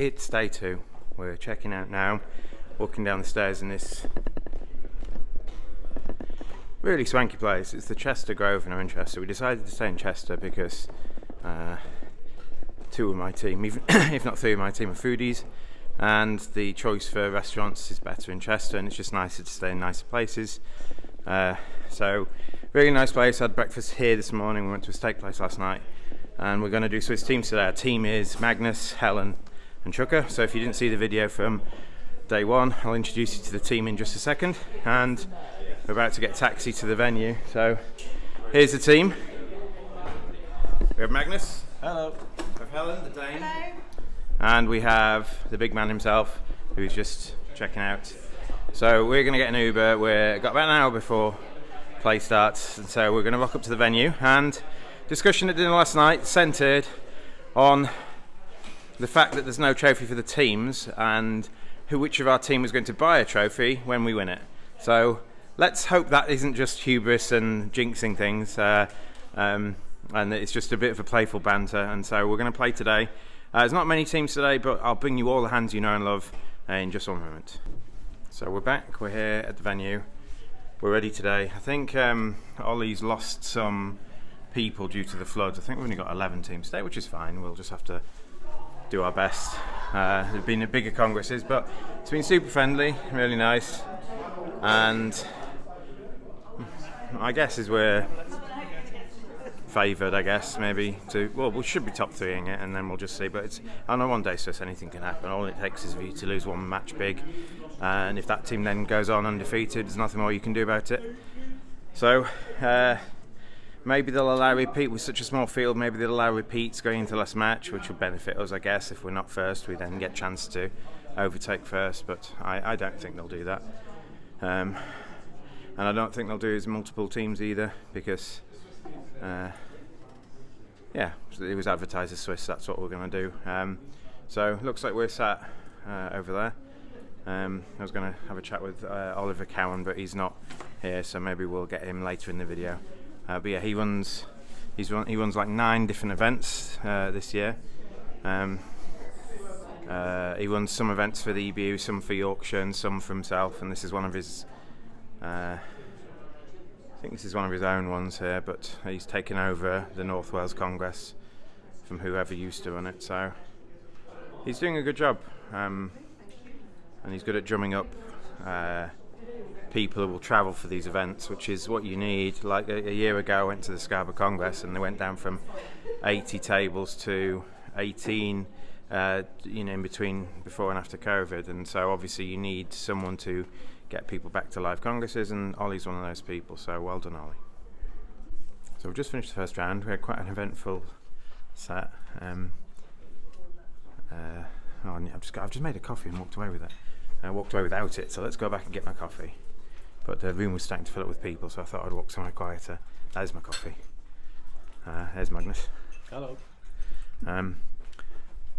it's day 2. We're checking out now, walking down the stairs in this really swanky place. It's the Chester Grosvenor in Chester. We decided to stay in Chester because 2 of my team, even if not 3 of my team, are foodies, and the choice for restaurants is better in Chester, and it's just nicer to stay in nicer places. So really nice place. I had breakfast here this morning. We went to a steak place last night, and we're going to do Swiss teams today. Our team is Magnus, Helen and Chuka. So if you didn't see the video from day 1, I'll introduce you to the team in just a second, and we're about to get a taxi to the venue. So here's the team. We have Magnus. Hello. We have Helen, the Dane. Hello. And we have the big man himself, who's just checking out. So we're going to get an Uber. We've got about an hour before play starts, and so we're going to rock up to the venue. And discussion at dinner last night centred on the fact that there's no trophy for the teams, and which of our team was going to buy a trophy when we win it. So let's hope that isn't just hubris and jinxing things, and it's just a bit of a playful banter. And so we're going to play today. There's not many teams today, but I'll bring you all the hands you know and love in just one moment. So we're back. We're here at the venue. We're ready today. I think Ollie's lost some people due to the floods. I think we've only got 11 teams today, which is fine. We'll just have to do our best. There've been bigger congresses, but it's been super friendly, really nice, and my guess is we're favoured, I guess, maybe to, well, we should be top 3ing it, and then we'll just see. But it's, I know one day Swiss, anything can happen. All it takes is for you to lose one match big, and if that team then goes on undefeated, there's nothing more you can do about it. So maybe they'll allow repeat with such a small field. Maybe they'll allow repeats going into the last match, which would benefit us, I guess. If we're not first, we then get a chance to overtake first, but I don't think they'll do that. And I don't think they'll do as multiple teams either, because it was advertised as Swiss. That's what we're going to do. So looks like we're sat over there. I was going to have a chat with Oliver Cowan, but he's not here, so maybe we'll get him later in the video. But yeah, he runs like 9 different events this year. He runs some events for the EBU, some for Yorkshire, and some for himself. And this is one of his. I think this is one of his own ones here, but he's taken over the North Wales Congress from whoever used to run it. So he's doing a good job, and he's good at drumming up people who will travel for these events, which is what you need. Like a year ago, I went to the Scarborough Congress, and they went down from 80 tables to 18, in between, before and after COVID. And so obviously you need someone to get people back to live congresses, and Ollie's one of those people, so well done, Ollie. So we've just finished the first round. We had quite an eventful set. I've just made a coffee and walked away with it. I walked away without it, so let's go back and get my coffee. But the room was starting to fill up with people, so I thought I'd walk somewhere quieter. There's my coffee. There's Magnus. Hello.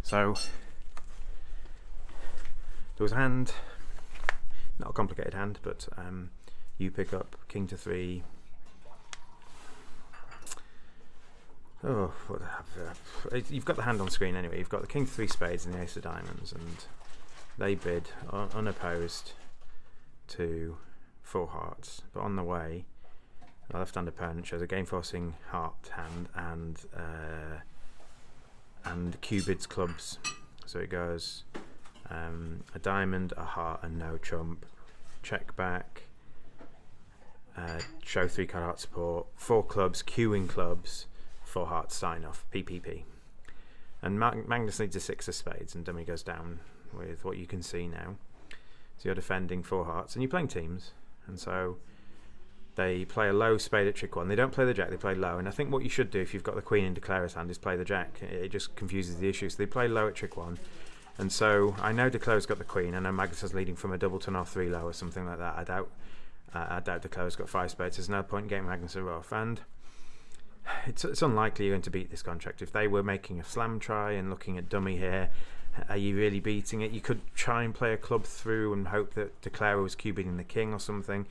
So there was a hand, not a complicated hand, but you pick up king to 3. Oh, what you've got the hand on screen anyway. You've got the king to 3 spades and the ace of diamonds, and they bid unopposed to 4 hearts. But on the way, the left-hand opponent shows a game-forcing heart hand and Q bids clubs. So it goes a diamond, a heart, and no trump. Check back. Show 3 card heart support. 4 clubs, queuing clubs. 4 hearts, sign off. PPP. And Magnus needs a 6 of spades, and dummy goes down with what you can see now. So you're defending 4 hearts, and you're playing teams, and so they play a low spade at trick 1. They don't play the jack, they play low. And I think what you should do if you've got the queen in Declarer's hand is play the jack. It just confuses the issue. So they play low at trick 1. And so I know Declarer's got the queen. I know Magnus is leading from a double ton or 3 low or something like that. I doubt Declarer's got 5 spades. There's no point in getting Magnus a rough. And it's unlikely you're going to beat this contract. If they were making a slam try and looking at dummy here, are you really beating it? You could try and play a club through and hope that Declarer was cubing the king or something.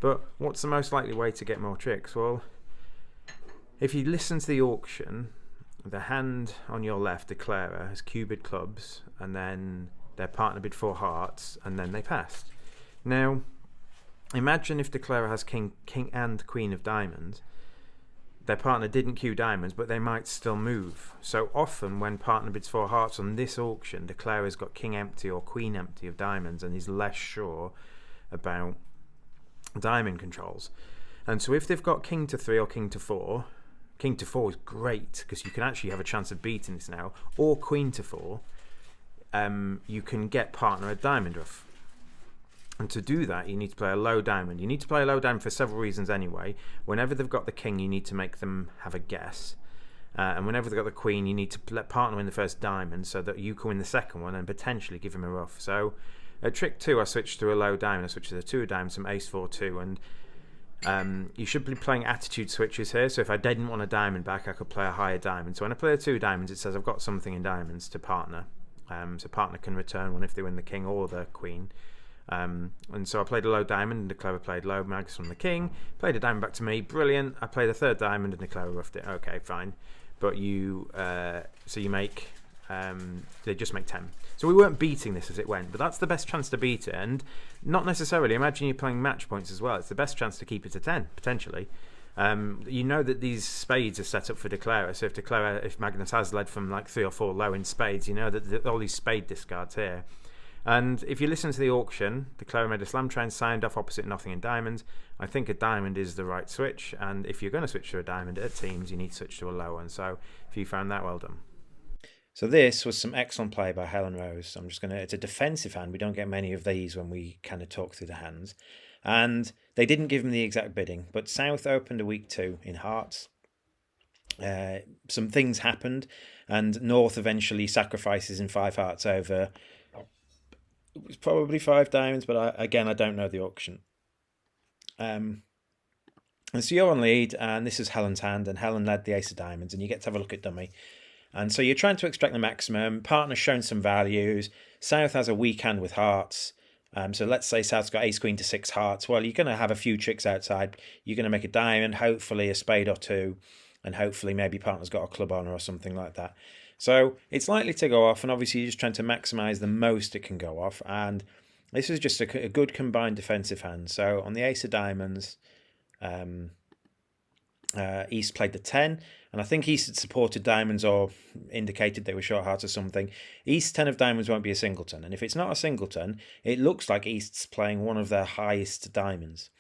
But what's the most likely way to get more tricks? Well, if you listen to the auction, the hand on your left, declarer, has cubed clubs, and then their partner bid 4 hearts, and then they passed. Now, imagine if declarer has king and queen of diamonds. Their partner didn't cue diamonds, but they might still move. So often when partner bids 4 hearts on this auction, declarer's got king empty or queen empty of diamonds and he's less sure about diamond controls. And so if they've got king to 3 or king to 4 is great because you can actually have a chance of beating this now, or queen to 4, you can get partner a diamond ruff. And to do that, you need to play a low diamond. You need to play a low diamond for several reasons anyway. Whenever they've got the king, you need to make them have a guess. And whenever they've got the queen, you need to let partner win the first diamond so that you can win the second one and potentially give him a ruff. So at trick 2, I switched to a low diamond. I switched to the 2 of diamonds, some ace 4 2. And you should be playing attitude switches here. So if I didn't want a diamond back, I could play a higher diamond. So when I play the 2 diamonds, it says I've got something in diamonds to partner. So partner can return one if they win the king or the queen. And so I played a low diamond and declarer played low, mags from the king, played a diamond back to me, brilliant. I played a 3rd diamond and declarer roughed it, okay, fine. But so you make, they just make 10. So we weren't beating this as it went, but that's the best chance to beat it. And not necessarily, imagine you're playing match points as well, it's the best chance to keep it to 10, potentially. You know that these spades are set up for declarer, so if Magnus has led from like 3 or 4 low in spades, you know that all these spade discards here. And if you listen to the auction, declarer made a slam train, signed off opposite nothing in diamonds. I think a diamond is the right switch, and if you're going to switch to a diamond at teams, you need to switch to a low one. So if you found that, well done. So this was some excellent play by Helen Rose. It's a defensive hand. We don't get many of these when we kind of talk through the hands. And they didn't give him the exact bidding, but South opened a week 2 in hearts. Some things happened, and North eventually sacrifices in 5 hearts over... It was probably 5 diamonds, but I don't know the auction. And so you're on lead, and this is Helen's hand, and Helen led the ace of diamonds, and you get to have a look at dummy. And so you're trying to extract the maximum. Partner's shown some values. South has a weak hand with hearts. So let's say South's got ace queen to 6 hearts. Well, you're going to have a few tricks outside. You're going to make a diamond, hopefully a spade or 2, and hopefully maybe partner's got a club on or something like that. So it's likely to go off, and obviously you're just trying to maximise the most it can go off. And this is just a good combined defensive hand. So on the ace of diamonds, East played the 10, and I think East had supported diamonds or indicated they were short hearts or something. East's 10 of diamonds won't be a singleton, and if it's not a singleton, it looks like East's playing one of their highest diamonds.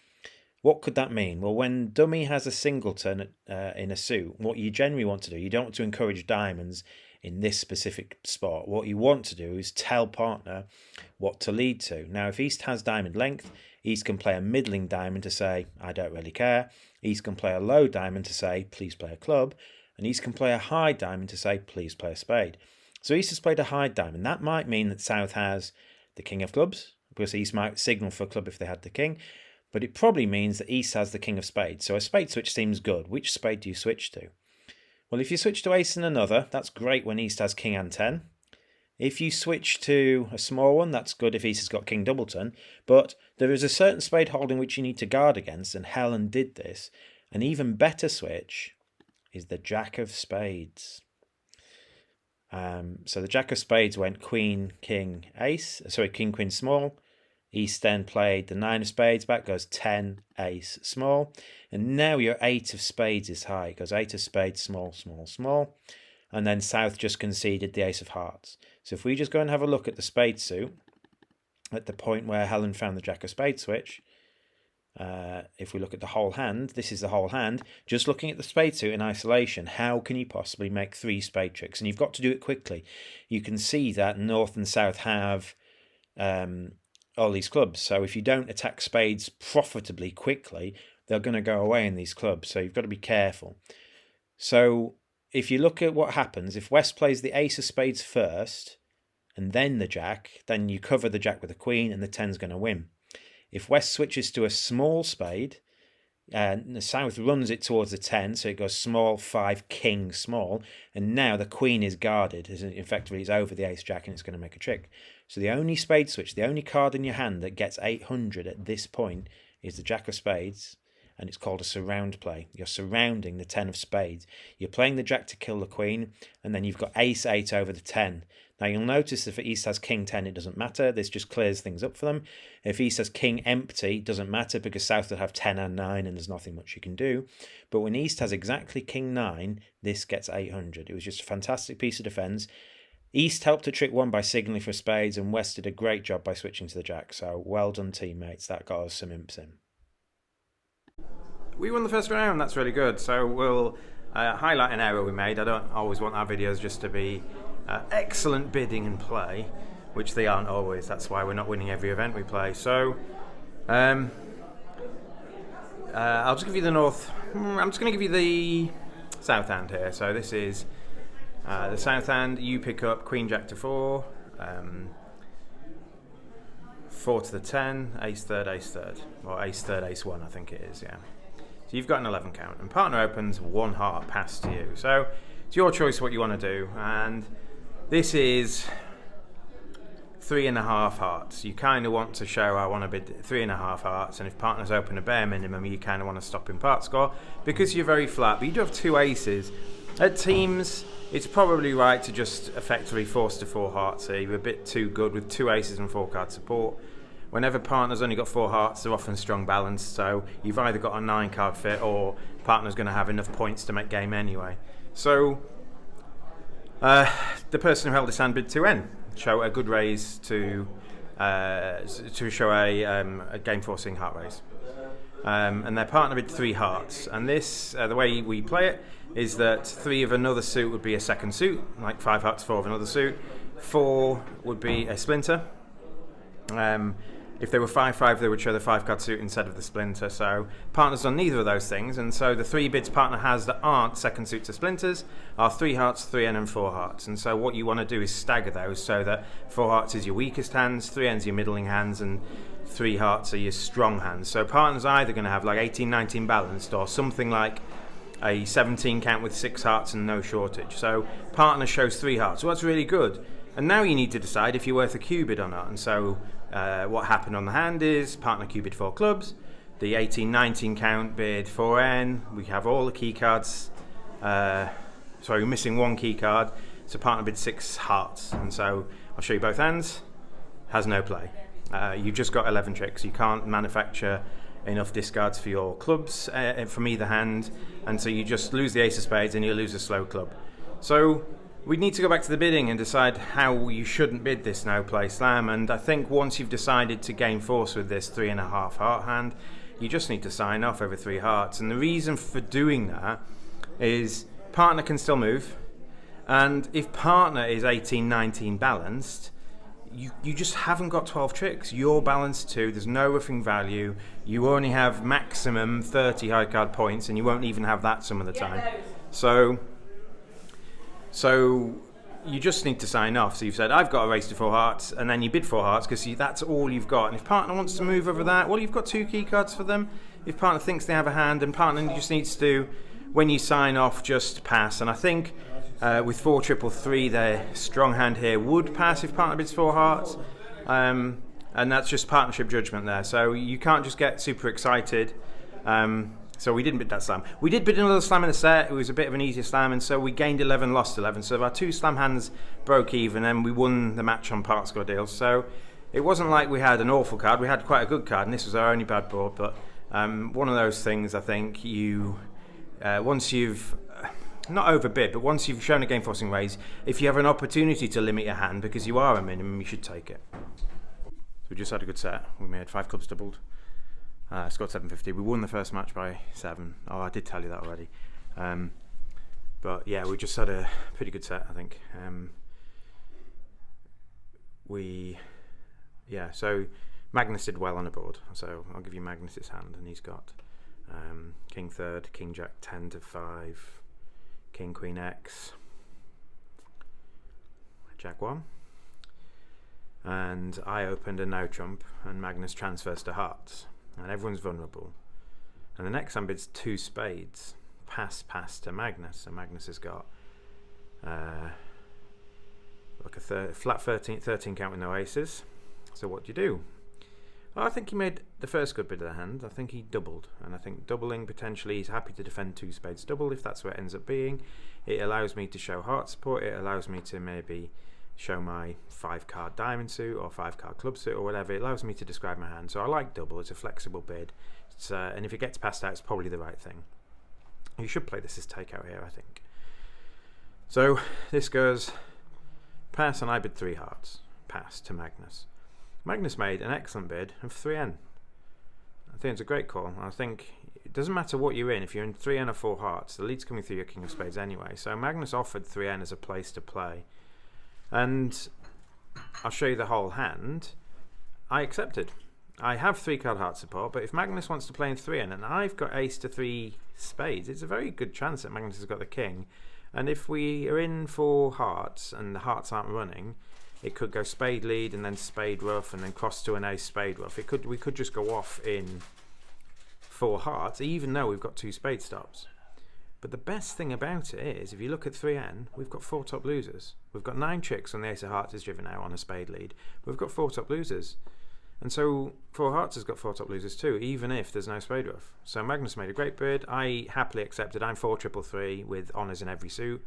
What could that mean? Well, when dummy has a singleton in a suit, what you generally want to do, you don't want to encourage diamonds in this specific spot. What you want to do is tell partner what to lead to. Now, if East has diamond length, East can play a middling diamond to say, I don't really care. East can play a low diamond to say, please play a club. And East can play a high diamond to say, please play a spade. So East has played a high diamond. That might mean that South has the king of clubs, because East might signal for a club if they had the king. But it probably means that East has the king of spades. So a spade switch seems good. Which spade do you switch to? Well, if you switch to ace and another, that's great when East has king and 10. If you switch to a small one, that's good if East has got king doubleton. But there is a certain spade holding which you need to guard against, and Helen did this. An even better switch is the jack of spades. So the jack of spades went queen, king, ace. Sorry, king, queen, small. East then played the 9 of spades, back goes 10, ace, small. And now your 8 of spades is high. It goes 8 of spades, small, small, small. And then South just conceded the ace of hearts. So if we just go and have a look at the spade suit, at the point where Helen found the jack of spades switch, if we look at the whole hand, this is the whole hand. Just looking at the spade suit in isolation, how can you possibly make 3 spade tricks? And you've got to do it quickly. You can see that North and South have... all these clubs. So if you don't attack spades profitably quickly, they're going to go away in these clubs. So you've got to be careful. So if you look at what happens, if West plays the ace of spades first and then the jack, then you cover the jack with a queen and the 10's going to win. If West switches to a small spade, the South runs it towards the 10, so it goes small, 5, king, small, and now the queen is guarded. Effectively, it's over the ace jack and it's going to make a trick. So the only spade switch, the only card in your hand that gets 800 at this point is the jack of spades, and it's called a surround play. You're surrounding the 10 of spades. You're playing the jack to kill the queen, and then you've got ace 8 over the 10. Now you'll notice if East has king 10, it doesn't matter. This just clears things up for them. If East has king empty, it doesn't matter because South will have 10 and 9 and there's nothing much you can do. But when East has exactly king 9, this gets 800. It was just a fantastic piece of defence. East helped a trick one by signalling for spades, and West did a great job by switching to the jack. So well done, teammates. That got us some imps in. We won the first round. That's really good. So we'll highlight an error we made. I don't always want our videos just to be excellent bidding and play, which they aren't always. That's why we're not winning every event we play. So I'll just give you the north. I'm just going to give you the south hand here. So this is the south hand. You pick up queen jack to 4, 4 to the 10, ace third, or ace third, ace 1, I think it is. Yeah. So you've got an 11 count, and partner opens 1 heart pass to you. So it's your choice what you want to do, and this is 3.5 hearts. You kind of want to show I want to bid 3.5 hearts, and if partners open a bare minimum, you kind of want to stop in part score because you're very flat. But you do have 2 aces. At teams, it's probably right to just effectively force to 4 hearts here. You're a bit too good with 2 aces and 4 card support. Whenever partner's only got 4 hearts, they're often strong balanced, so you've either got a 9 card fit or partner's going to have enough points to make game anyway. So the person who held his hand bid 2N, show a good raise to show a game forcing heart raise. And their partner bid 3 hearts, and this the way we play it is that 3 of another suit would be a second suit, like 5 hearts 4 of another suit, 4 would be a splinter. If they were 5-5, they would show the 5 card suit instead of the splinter. So partner's done neither of those things, and so the 3 bids partner has that aren't second suits or splinters are 3 hearts, 3N and 4 hearts. And so what you want to do is stagger those so that 4 hearts is your weakest hands, 3N's your middling hands, and 3 hearts are your strong hands. So partner's either going to have like 18-19 balanced or something like a 17 count with 6 hearts and no shortage. So partner shows 3 hearts. So that's really good. And now you need to decide if you're worth a Q bid or not. And so what happened on the hand is partner Q bid 4 clubs, the 18-19 count bid 4N. We have all the key cards. We're missing 1 key card. So partner bid 6 hearts. And so I'll show you both hands. Has no play. You've just got 11 tricks. You can't manufacture enough discards for your clubs from either hand. And so you just lose the ace of spades and you lose a slow club. So we need to go back to the bidding and decide how you shouldn't bid this no play slam. And I think once you've decided to gain force with this 3.5 heart hand, you just need to sign off over 3 hearts. And the reason for doing that is partner can still move. And if partner is 18-19 balanced, you just haven't got 12 tricks. You're balanced 2, there's no roughing value. You only have maximum 30 high card points, and you won't even have that some of the time. So you just need to sign off. So you've said, I've got a race to 4 hearts, and then you bid 4 hearts because that's all you've got. And if partner wants to move over that, well, you've got 2 key cards for them. If partner thinks they have a hand, and partner just needs to, when you sign off, just pass. And I think with 4-3-3, their strong hand here would pass if partner bids 4 hearts. And that's just partnership judgment there. So you can't just get super excited. So we didn't bid that slam. We did bid another slam in the set. It was a bit of an easier slam, and so we gained 11, lost 11. So our 2 slam hands broke even, and we won the match on part score deals. So it wasn't like we had an awful card. We had quite a good card, and this was our only bad board. But one of those things, I think, once you've not overbid, but once you've shown a game forcing raise, if you have an opportunity to limit your hand because you are a minimum, you should take it. So we just had a good set. We made 5 clubs doubled. Scored 750. We won the first match by 7. Oh, I did tell you that already. But yeah, we just had a pretty good set, I think. So Magnus did well on the board. So I'll give you Magnus's hand, and he's got King third, King Jack 10 to 5, King Queen X, Jack 1. And I opened a no trump, and Magnus transfers to hearts. And everyone's vulnerable. And the next hand bids 2 spades. Pass to Magnus. And Magnus has got like a flat 13 count with no aces. So what do you do? Well, I think he made the first good bit of the hand. I think he doubled, and I think doubling potentially he's happy to defend 2 spades double if that's what it ends up being. It allows me to show heart support. It allows me to maybe show my 5-card diamond suit or 5-card club suit or whatever. It allows me to describe my hand. So I like double. It's a flexible bid. And if it gets passed out, it's probably the right thing. You should play this as takeout here, I think. So this goes pass, and I bid 3 hearts. Pass to Magnus. Magnus made an excellent bid of 3N. I think it's a great call. I think it doesn't matter what you're in. If you're in 3N or 4 hearts, the lead's coming through your king of spades anyway. So Magnus offered 3N as a place to play. And I'll show you the whole hand. I accepted. I have 3-card heart support, but if Magnus wants to play in 3N and I've got ace to 3 spades, it's a very good chance that Magnus has got the king. And if we are in 4 hearts and the hearts aren't running, it could go spade lead and then spade ruff and then cross to an ace spade ruff. We could just go off in 4 hearts, even though we've got 2 spade stops. But the best thing about it is, if you look at 3N, we've got 4 top losers. We've got 9 tricks when the ace of hearts is driven out on a spade lead. We've got 4 top losers. And so 4 hearts has got 4 top losers too, even if there's no spade ruff. So Magnus made a great bid. I happily accepted. I'm 4-3-3 with honours in every suit.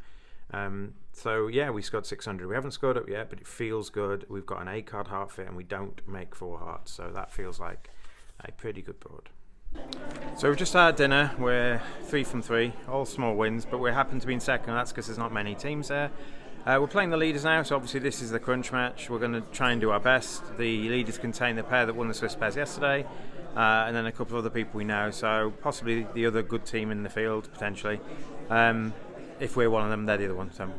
So yeah, we scored 600. We haven't scored up yet, but it feels good. We've got an 8-card heart fit and we don't make 4 hearts. So that feels like a pretty good board. So we've just had dinner. We're 3 from 3, all small wins, but we happen to be in second. That's because there's not many teams there. We're playing the leaders now, so obviously this is the crunch match. We're going to try and do our best. The leaders contain the pair that won the Swiss pairs yesterday, and then a couple of other people we know, so possibly the other good team in the field, potentially. If we're one of them, they're the other one. So.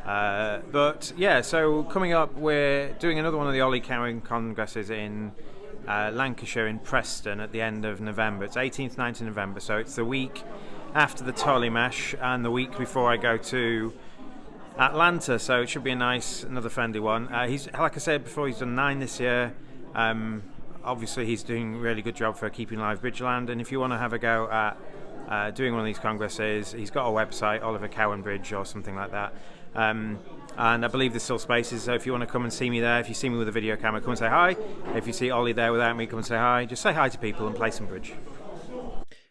But yeah, so coming up, we're doing another one of the Ollie Cowan congresses in Lancashire in Preston at the end of November. It's 18th, 19th November, so it's the week after the Tollymash and the week before I go to Atlanta, so it should be another friendly one. He's, like I said before, he's done 9 this year. Obviously he's doing a really good job for keeping live Bridgeland, and if you want to have a go at doing one of these congresses, he's got a website, Oliver Cowan Bridge or something like that. And I believe there's still spaces, so if you want to come and see me there, if you see me with a video camera, come and say hi. If you see Ollie there without me, come and say hi. Just say hi to people and play some bridge.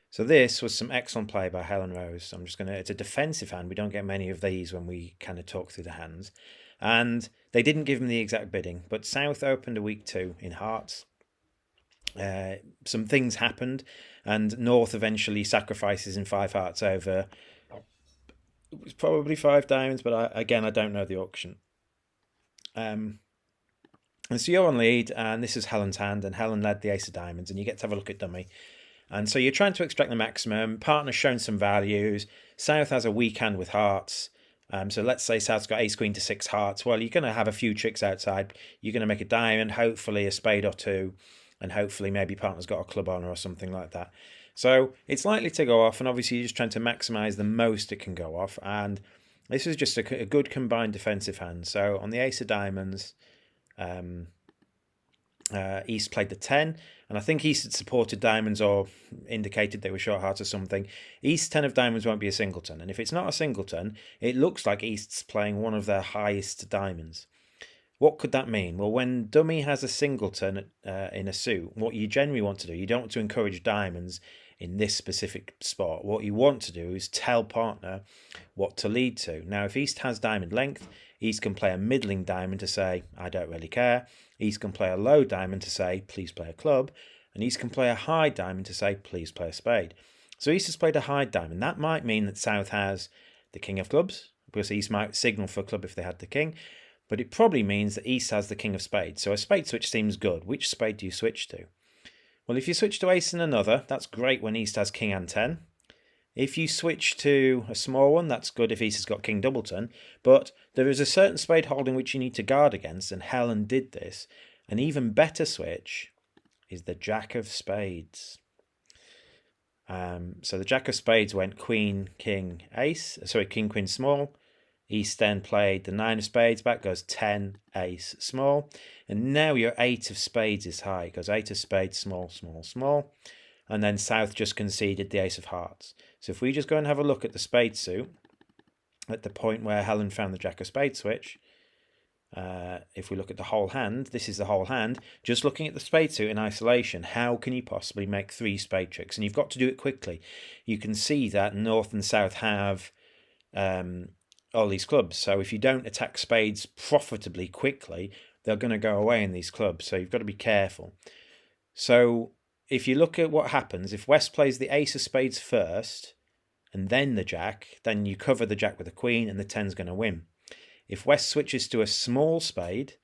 So this was some excellent play by Helen Rose. It's a defensive hand. We don't get many of these when we kind of talk through the hands. And they didn't give him the exact bidding, but South opened a week 2 in hearts. Some things happened, and North eventually sacrifices in 5 hearts over, it was probably 5 diamonds, but I don't know the auction. And so you're on lead, and this is Helen's hand, and Helen led the ace of diamonds, and you get to have a look at dummy. And so you're trying to extract the maximum. Partner's shown some values. South has a weak hand with hearts. So let's say South's got ace queen to 6 hearts. Well, you're going to have a few tricks outside. You're going to make a diamond, hopefully a spade or 2, and hopefully maybe partner's got a club on or something like that. So it's likely to go off, and obviously you're just trying to maximise the most it can go off. And this is just a good combined defensive hand. So on the ace of diamonds, East played the 10, and I think East had supported diamonds or indicated they were short hearts or something. East's 10 of diamonds won't be a singleton, and if it's not a singleton, it looks like East's playing one of their highest diamonds. What could that mean? Well, when dummy has a singleton in a suit, what you generally want to do, you don't want to encourage diamonds in this specific spot. What you want to do is tell partner what to lead to. Now, if East has diamond length, East can play a middling diamond to say, I don't really care. East can play a low diamond to say, please play a club. And East can play a high diamond to say, please play a spade. So East has played a high diamond. That might mean that South has the king of clubs, because East might signal for a club if they had the king. But it probably means that East has the king of spades. So a spade switch seems good. Which spade do you switch to? Well, if you switch to ace and another, that's great when East has king and 10. If you switch to a small one, that's good if East has got king doubleton. But there is a certain spade holding which you need to guard against, and Helen did this. An even better switch is the jack of spades. So the jack of spades went queen, king, ace. Sorry, king, queen, small. East then played the 9 of spades, back goes 10, ace, small. And now your 8 of spades is high. It goes 8 of spades, small, small, small. And then South just conceded the ace of hearts. So if we just go and have a look at the spade suit, at the point where Helen found the jack of spades switch, if we look at the whole hand, this is the whole hand. Just looking at the spade suit in isolation, how can you possibly make 3 spade tricks? And you've got to do it quickly. You can see that north and south have all these clubs. So if you don't attack spades profitably quickly, they're going to go away in these clubs. So you've got to be careful. So if you look at what happens, if West plays the ace of spades first and then the jack, then you cover the jack with the queen and the 10's going to win. If West switches to a small spade,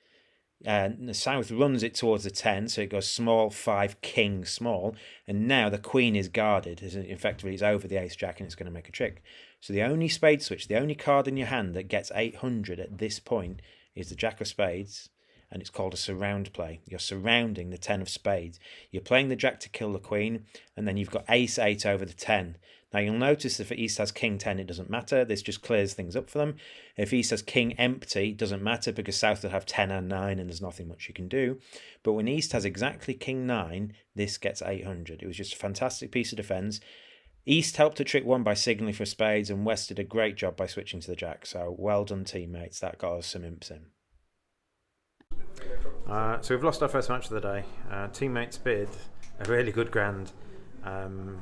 and the South runs it towards the 10, so it goes small, 5, king, small, and now the queen is guarded. Effectively, it's over the ace-jack and it's going to make a trick. So the only spade switch, the only card in your hand that gets 800 at this point is the jack of spades, and it's called a surround play. You're surrounding the 10 of spades. You're playing the jack to kill the queen, and then you've got ace-8 over the 10. Now you'll notice if East has king 10, it doesn't matter. This just clears things up for them. If East has king empty, it doesn't matter because South would have 10 and 9 and there's nothing much you can do. But when East has exactly king 9, this gets 800. It was just a fantastic piece of defence. East helped at trick 1 by signalling for spades, and West did a great job by switching to the jack. So well done, teammates. That got us some imps in. So we've lost our first match of the day. Teammates bid a really good grand. And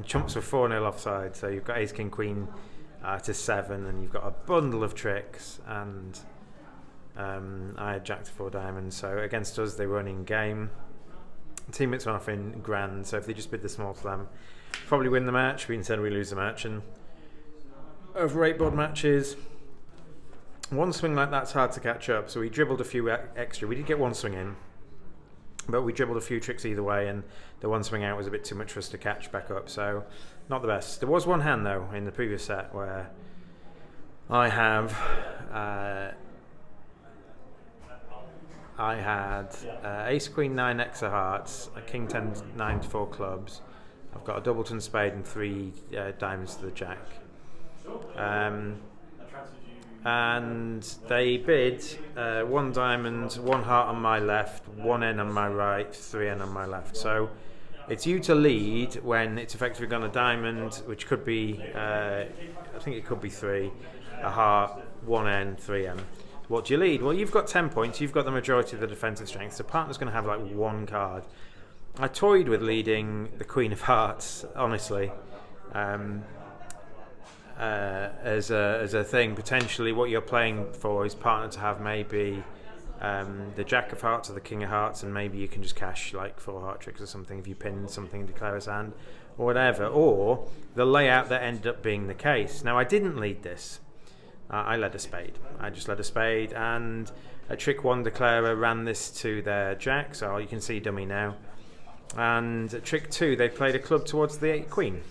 chumps were 4-0 offside, so you've got ace king queen to 7, and you've got a bundle of tricks, and I had jack to 4 diamonds. So against us, they were running game. Teammates went off in grand, so if they just bid the small slam, probably win the match. Instead we lose the match. And over 8 board matches, one swing like that's hard to catch up, so we dribbled a few extra. We did get one swing in, but we dribbled a few tricks either way, and the one swing out was a bit too much for us to catch back up, so not the best. There was one hand, though, in the previous set where I had ace queen 9 x of hearts, a king 10 9 to 4 clubs. I've got a doubleton spade and 3 diamonds to the jack. And they bid 1 diamond, 1 heart on my left, 1 N on my right, 3 N on my left. So it's you to lead when it's effectively gone a diamond, which could be, I think it could be 3, a heart, 1 N, 3 N. What do you lead? Well, you've got 10 points, you've got the majority of the defensive strength, so partner's going to have like 1 card. I toyed with leading the Queen of Hearts, honestly. As a thing, potentially what you're playing for is partner to have maybe the Jack of Hearts or the King of Hearts, and maybe you can just cash like 4 heart tricks or something if you pin something, declare his hand or whatever, or the layout that ended up being the case. Now I didn't lead this. I led a spade. I just led a spade, and a trick 1 declarer ran this to their jack, so you can see dummy now. And at trick 2 they played a club towards the 8 queen.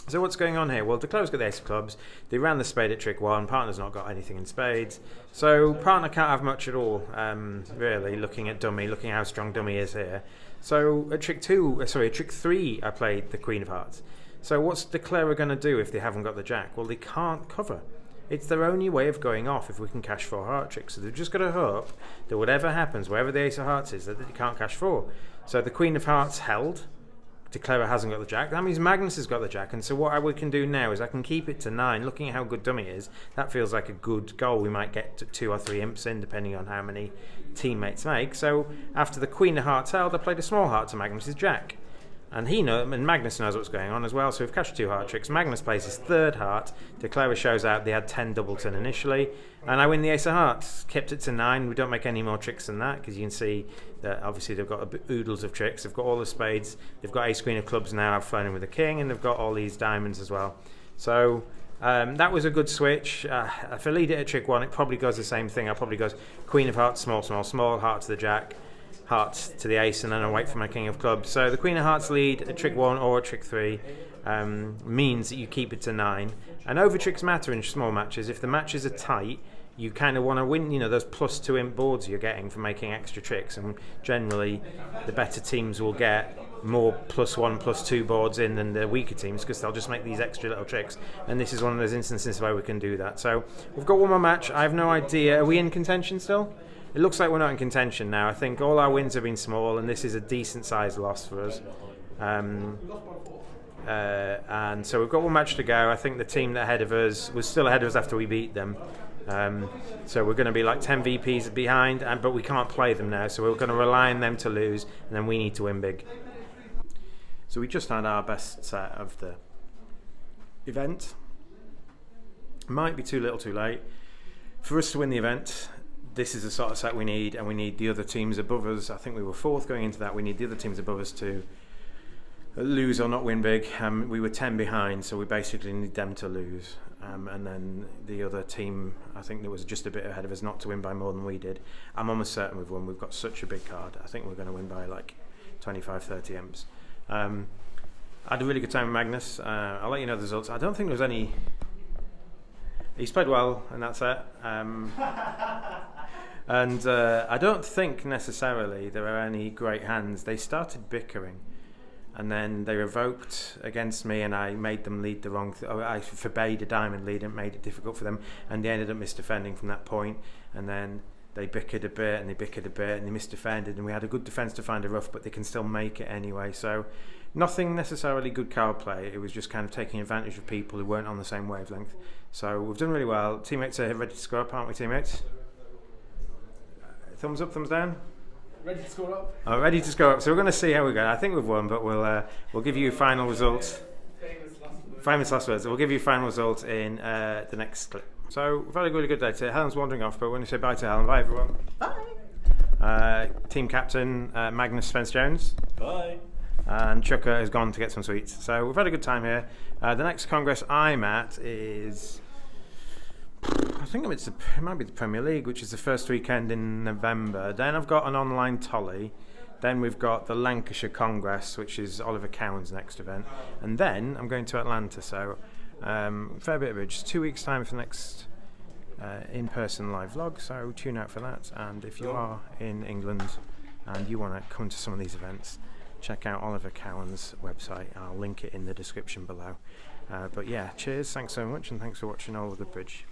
So what's going on here? Well, declarer's got the ace of clubs. They ran the spade at trick 1. Partner's not got anything in spades. So partner can't have much at all, really, looking at dummy, looking at how strong dummy is here. So at trick 3, I played the Queen of Hearts. So what's declarer going to do if they haven't got the jack? Well, they can't cover. It's their only way of going off if we can cash 4 heart tricks. So they've just got to hope that whatever happens, wherever the ace of hearts is, that they can't cash 4. So the Queen of Hearts held. Declarer hasn't got the jack. That means Magnus has got the jack, and so what we can do now is I can keep it to 9. Looking at how good dummy is, that feels like a good goal. We might get to 2 or 3 imps in, depending on how many teammates make. So after the Queen of Hearts held, I played a small heart to Magnus's jack, and Magnus knows what's going on as well. So we've cashed 2 heart tricks. Magnus plays his 3rd heart. Declarer shows out they had 10 doubleton initially, and I win the ace of hearts. Kept it to 9. We don't make any more tricks than that, because you can see that obviously they've got oodles of tricks. They've got all the spades. They've got ace queen of clubs now. I've flown in with a king, and they've got all these diamonds as well. So that was a good switch. If I lead it at trick 1, it probably goes the same thing. It probably goes Queen of Hearts, small, small, small, heart to the jack, hearts to the ace, and then I wait for my King of Clubs. So the Queen of Hearts lead at trick 1 or at trick 3 means that you keep it to 9. And over tricks matter in small matches. If the matches are tight, you kind of want to win, those +2 imp boards you're getting for making extra tricks, and generally the better teams will get more +1, +2 boards in than the weaker teams, because they'll just make these extra little tricks, and this is one of those instances where we can do that. So we've got one more match. I have no idea. Are we in contention still? It looks like we're not in contention now. I think all our wins have been small, and this is a decent sized loss for us. And so we've got one match to go. I think the team that ahead of us was still ahead of us after we beat them. So we're going to be like 10 VPs behind, but we can't play them now, so we're going to rely on them to lose, and then we need to win big. So we just had our best set of the event. Might be too little too late. For us to win the event, this is the sort of set we need, and we need the other teams above us. I think we were 4th going into that. We need the other teams above us to lose or not win big. We were 10 behind, so we basically need them to lose. And then the other team, I think that was just a bit ahead of us, not to win by more than we did. I'm almost certain we've won. We've got such a big card. I think we're going to win by like 25, 30 M's. I had a really good time with Magnus. I'll let you know the results. I don't think there was any... He's played well in that set. And I don't think necessarily there are any great hands. They started bickering. And then they revoked against me, and I made them lead the wrong... I forbade a diamond lead and made it difficult for them, and they ended up misdefending from that point. And then they bickered a bit, and they misdefended, and we had a good defence to find a rough, but they can still make it anyway. So nothing necessarily good card play. It was just kind of taking advantage of people who weren't on the same wavelength. So we've done really well. Teammates are ready to score up, aren't we, teammates? Thumbs up, thumbs down? Ready to score up? Oh, ready to score up. So we're going to see how we go. I think we've won, but we'll give you final results. Famous last words. We'll give you final results in the next clip. So we've had a really good day today. Helen's wandering off, but we're going to say bye to Helen. Bye, everyone. Bye. Team captain Magnus Spence-Jones. Bye. And Chucker has gone to get some sweets. So we've had a good time here. The next Congress I'm at is... I think it might be the Premier League, which is the first weekend in November. Then I've got an online tolly. Then we've got the Lancashire Congress, which is Oliver Cowan's next event. And then I'm going to Atlanta. So fair bit of it. Just 2 weeks' time for the next in-person live vlog. So tune out for that. And if you are in England and you want to come to some of these events, check out Oliver Cowan's website. I'll link it in the description below. But yeah, cheers, thanks so much, and thanks for watching All of the Bridge.